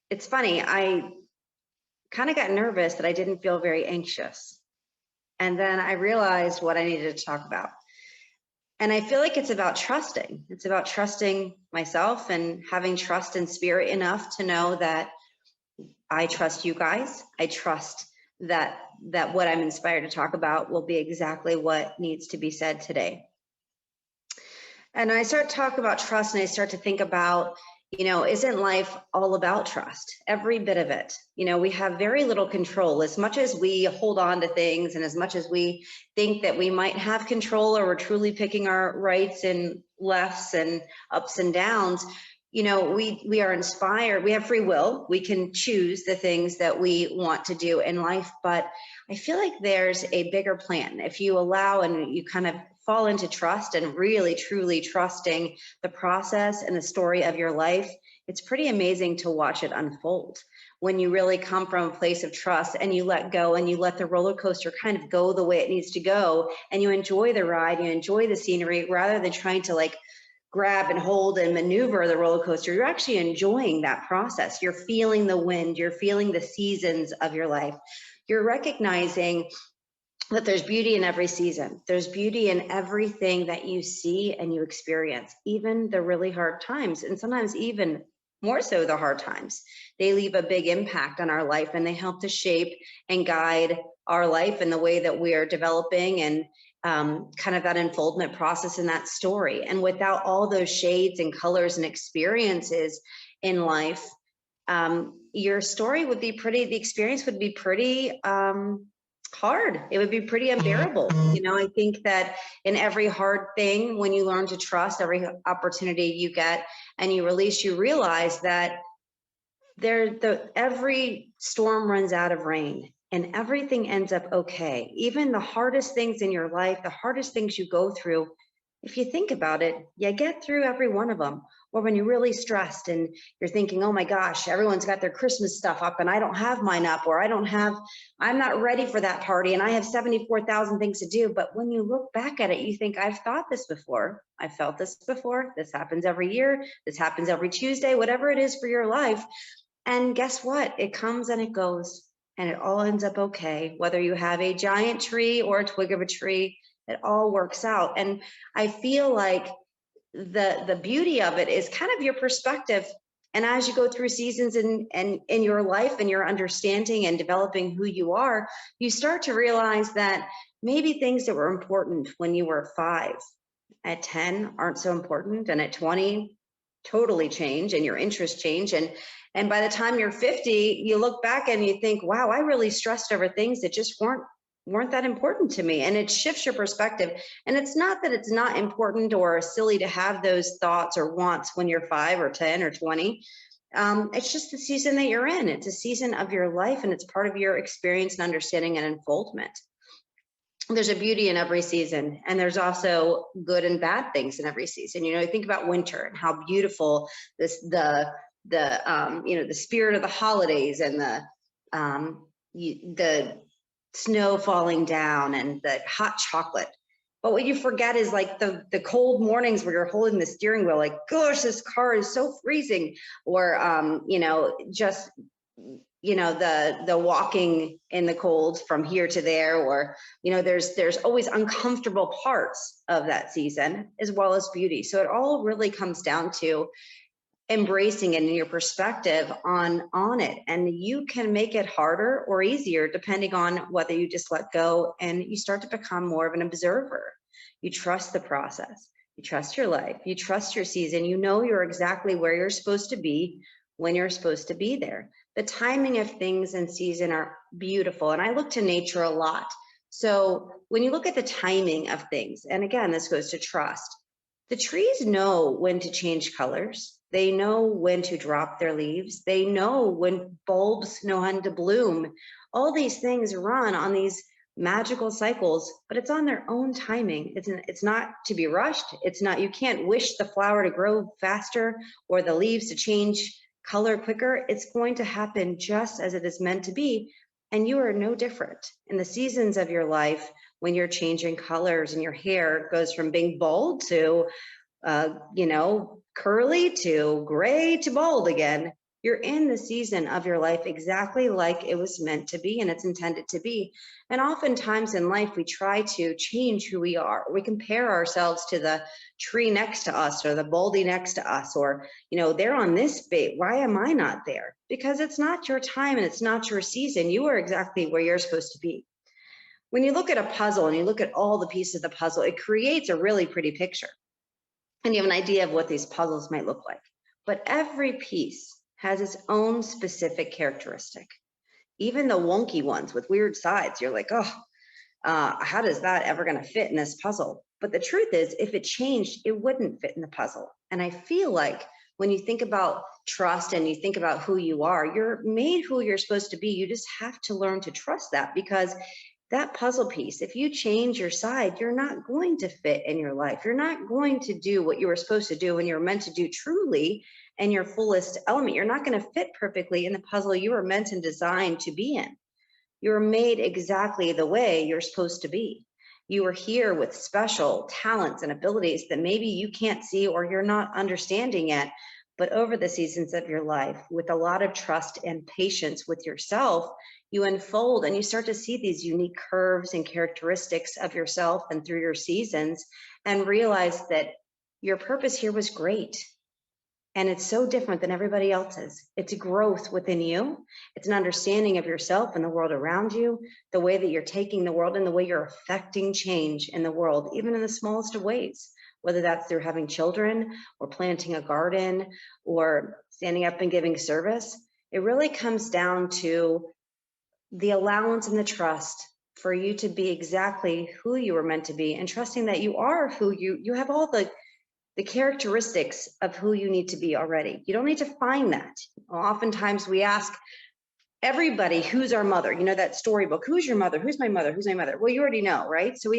it's funny, I kind of got nervous that I didn't feel very anxious. And then I realized what I needed to talk about. And I feel like it's about trusting. It's about trusting myself and having trust in spirit enough to know that I trust you guys. I trust that what I'm inspired to talk about will be exactly what needs to be said today. And I start to talk about trust, and I start to think about, isn't life all about trust? Every bit of it. We have very little control. As much as we hold on to things, and as much as we think that we might have control, or we're truly picking our rights and lefts and ups and downs, we are inspired. We have free will. We can choose the things that we want to do in life. But I feel like there's a bigger plan. If you allow and you kind of fall into trust and really, truly trusting the process and the story of your life, it's pretty amazing to watch it unfold. When you really come from a place of trust and you let go and you let the roller coaster kind of go the way it needs to go, and you enjoy the ride, you enjoy the scenery, rather than trying to grab and hold and maneuver the roller coaster, you're actually enjoying that process. You're feeling the wind, you're feeling the seasons of your life. You're recognizing that there's beauty in every season. There's beauty in everything that you see and you experience, even the really hard times, and sometimes even more so the hard times. They leave a big impact on our life, and they help to shape and guide our life in the way that we are developing and kind of that unfoldment process in that story. And without all those shades and colors and experiences in life, your story would be the experience would be pretty hard. It would be pretty unbearable. I think that in every hard thing, when you learn to trust every opportunity you get and you release, you realize that every storm runs out of rain and everything ends up okay. Even the hardest things in your life, the hardest things you go through, if you think about it, you get through every one of them. Or when you're really stressed and you're thinking, oh my gosh, everyone's got their Christmas stuff up and I don't have mine up, or I'm not ready for that party and I have 74,000 things to do. But when you look back at it, you think, I've thought this before. I've felt this before. This happens every year. This happens every Tuesday, whatever it is for your life. And guess what? It comes and it goes, and it all ends up okay. Whether you have a giant tree or a twig of a tree, it all works out. And I feel like the beauty of it is kind of your perspective. And as you go through seasons in your life and your understanding and developing who you are, you start to realize that maybe things that were important when you were 5 at 10 aren't so important, and at 20 totally change, and your interests change. And by the time you're 50, you look back and you think, wow, I really stressed over things that just weren't that important to me. And it shifts your perspective. And it's not that it's not important or silly to have those thoughts or wants when you're 5 or 10 or 20. It's just the season that you're in. It's a season of your life, and it's part of your experience and understanding and unfoldment. There's a beauty in every season, and there's also good and bad things in every season. Think about winter and how beautiful the spirit of the holidays and the snow falling down and the hot chocolate. But what you forget is the cold mornings where you're holding the steering wheel, gosh, this car is so freezing, or the walking in the cold from here to there, or there's always uncomfortable parts of that season as well as beauty. So it all really comes down to embracing it in your perspective on it. And you can make it harder or easier depending on whether you just let go and you start to become more of an observer. You trust the process, you trust your life, you trust your season. You're exactly where you're supposed to be when you're supposed to be there. The timing of things in season are beautiful. And I look to nature a lot. So when you look at the timing of things, and again, this goes to trust, the trees know when to change colors. They know when to drop their leaves. They know when bulbs know when to bloom. All these things run on these magical cycles, but it's on their own timing. It's not to be rushed. You can't wish the flower to grow faster or the leaves to change color quicker. It's going to happen just as it is meant to be. And you are no different in the seasons of your life when you're changing colors and your hair goes from being bald to, curly to gray to bald again. You're in the season of your life exactly like it was meant to be and it's intended to be. And oftentimes in life, we try to change who we are. We compare ourselves to the tree next to us or the baldy next to us, or, they're on this bait. Why am I not there? Because it's not your time and it's not your season. You are exactly where you're supposed to be. When you look at a puzzle and you look at all the pieces of the puzzle, it creates a really pretty picture. And you have an idea of what these puzzles might look like. But every piece has its own specific characteristic. Even the wonky ones with weird sides, you're like, how does that ever going to fit in this puzzle? But the truth is, if it changed, it wouldn't fit in the puzzle. And I feel like when you think about trust and you think about who you are, you're made who you're supposed to be. You just have to learn to trust that, because that puzzle piece, if you change your side, you're not going to fit in your life. You're not going to do what you were supposed to do and you're meant to do truly in your fullest element. You're not going to fit perfectly in the puzzle you were meant and designed to be in. You're made exactly the way you're supposed to be. You are here with special talents and abilities that maybe you can't see or you're not understanding yet. But over the seasons of your life, with a lot of trust and patience with yourself, you unfold and you start to see these unique curves and characteristics of yourself and through your seasons, and realize that your purpose here was great. And it's so different than everybody else's. It's a growth within you. It's an understanding of yourself and the world around you, the way that you're taking the world and the way you're affecting change in the world, even in the smallest of ways, whether that's through having children or planting a garden or standing up and giving service. It really comes down to the allowance and the trust for you to be exactly who you were meant to be, and trusting that you are who you have all the characteristics of who you need to be already. You don't need to find that. Oftentimes we ask everybody, who's our mother? That storybook, who's your mother? Who's my mother? Who's my mother? Well, you already know, right? So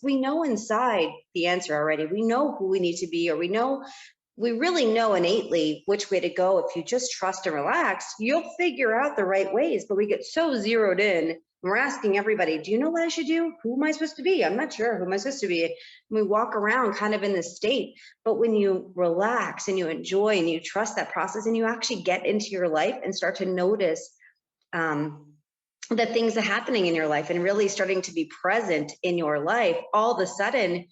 we know inside the answer already. We know who we need to be, or we really know innately which way to go. If you just trust and relax, you'll figure out the right ways. But we get so zeroed in. We're asking everybody, do you know what I should do? Who am I supposed to be? I'm not sure. Who am I supposed to be? And we walk around kind of in this state. But when you relax and you enjoy and you trust that process and you actually get into your life and start to notice the things that are happening in your life and really starting to be present in your life, all of a sudden,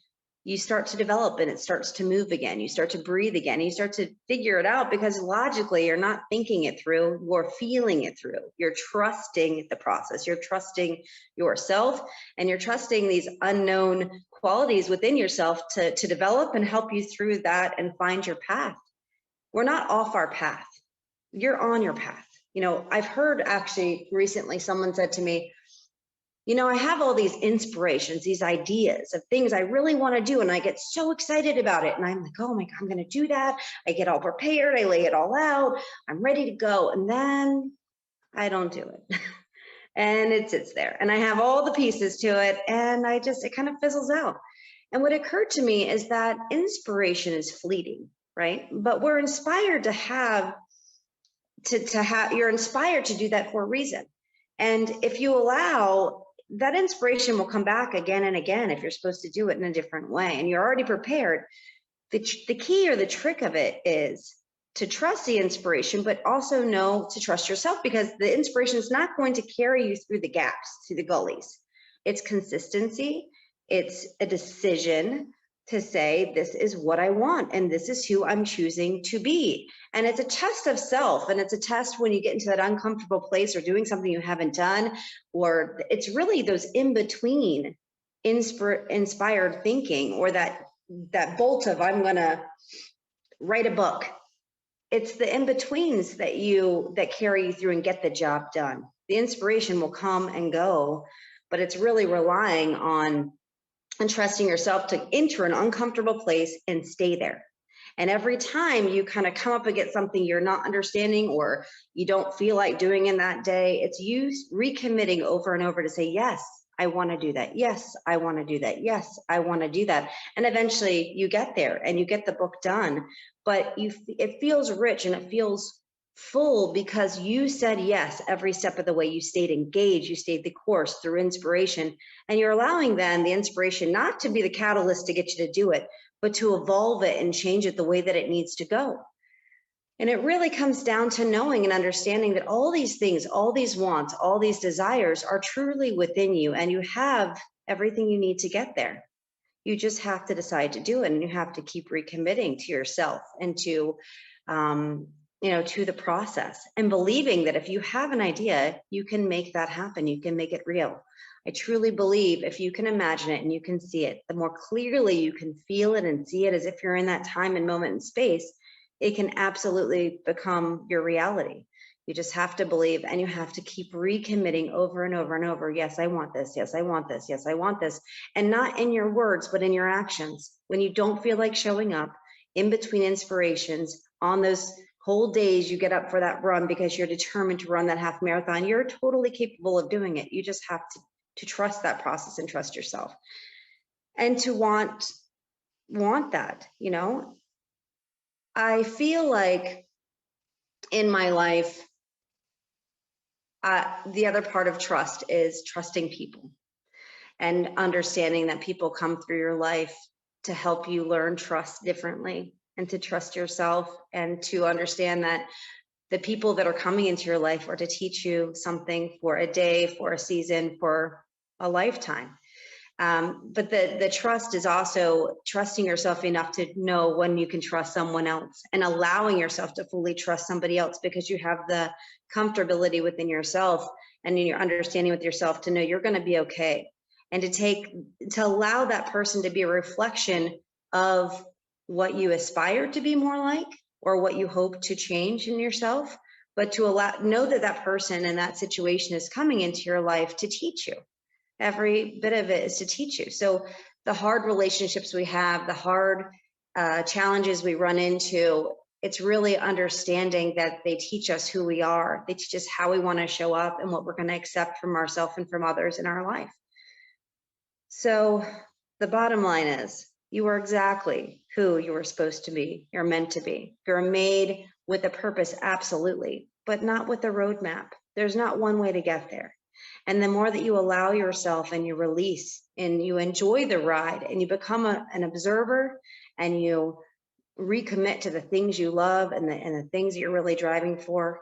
you start to develop and it starts to move again. You start to breathe again. You start to figure it out, because logically you're not thinking it through, you're feeling it through. You're trusting the process. You're trusting yourself, and you're trusting these unknown qualities within yourself to develop and help you through that and find your path. We're not off our path. You're on your path. I've heard actually recently someone said to me, I have all these inspirations, these ideas of things I really want to do, and I get so excited about it. And I'm like, oh my God, I'm going to do that. I get all prepared. I lay it all out. I'm ready to go. And then I don't do it. And it sits there. And I have all the pieces to it. And it kind of fizzles out. And what occurred to me is that inspiration is fleeting, right? But we're inspired you're inspired to do that for a reason. And if you allow, that inspiration will come back again and again if you're supposed to do it in a different way and you're already prepared. The key or the trick of it is to trust the inspiration, but also know to trust yourself, because the inspiration is not going to carry you through the gaps, through the gullies. It's consistency. It's a decision to say, this is what I want and this is who I'm choosing to be. And it's a test of self, and it's a test when you get into that uncomfortable place or doing something you haven't done, or it's really those in-between inspired thinking, or that bolt of, I'm gonna write a book. It's the in-betweens that carry you through and get the job done. The inspiration will come and go, but it's really relying on and trusting yourself to enter an uncomfortable place and stay there. And every time you kind of come up against something you're not understanding or you don't feel like doing in that day, it's you recommitting over and over to say, yes, I want to do that. Yes, I want to do that. Yes, I want to do that. And eventually you get there and you get the book done, but it feels rich and it feels full because you said yes every step of the way. You stayed engaged, you stayed the course through inspiration, and you're allowing then the inspiration not to be the catalyst to get you to do it, but to evolve it and change it the way that it needs to go. And it really comes down to knowing and understanding that all these things, all these wants, all these desires are truly within you, and you have everything you need to get there. You just have to decide to do it, and you have to keep recommitting to yourself and to, to the process, and believing that if you have an idea, you can make that happen. You can make it real. I truly believe if you can imagine it and you can see it, the more clearly you can feel it and see it as if you're in that time and moment and space, it can absolutely become your reality. You just have to believe, and you have to keep recommitting over and over and over. Yes, I want this. Yes, I want this. Yes, I want this. And not in your words, but in your actions. When you don't feel like showing up, in between inspirations, on those whole days you get up for that run because you're determined to run that half marathon, you're totally capable of doing it. You just have to trust that process and trust yourself, and to want that, I feel like in my life, the other part of trust is trusting people and understanding that people come through your life to help you learn trust differently, and to trust yourself, and to understand that the people that are coming into your life are to teach you something for a day, for a season, for a lifetime. But the trust is also trusting yourself enough to know when you can trust someone else, and allowing yourself to fully trust somebody else, because you have the comfortability within yourself and in your understanding with yourself to know you're going to be okay, and to allow that person to be a reflection of what you aspire to be more like, or what you hope to change in yourself, but to know that that person and that situation is coming into your life to teach you. Every bit of it is to teach you. So the hard relationships we have, the hard challenges we run into, it's really understanding that they teach us who we are. They teach us how we want to show up and what we're going to accept from ourselves and from others in our life. So the bottom line is, you are exactly who you were supposed to be. You're meant to be. You're made with a purpose, absolutely, but not with a roadmap. There's not one way to get there. And the more that you allow yourself and you release and you enjoy the ride, and you become an observer, and you recommit to the things you love and the things that you're really driving for,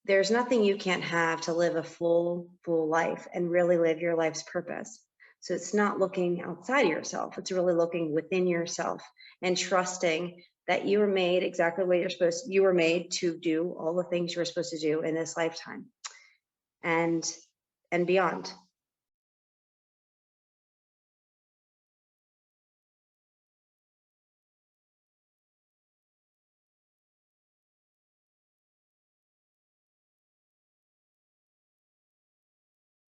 there's nothing you can't have to live a full life and really live your life's purpose. So it's not looking outside of yourself. It's really looking within yourself and trusting that you were made exactly what you were made to do all the things you were supposed to do in this lifetime and beyond.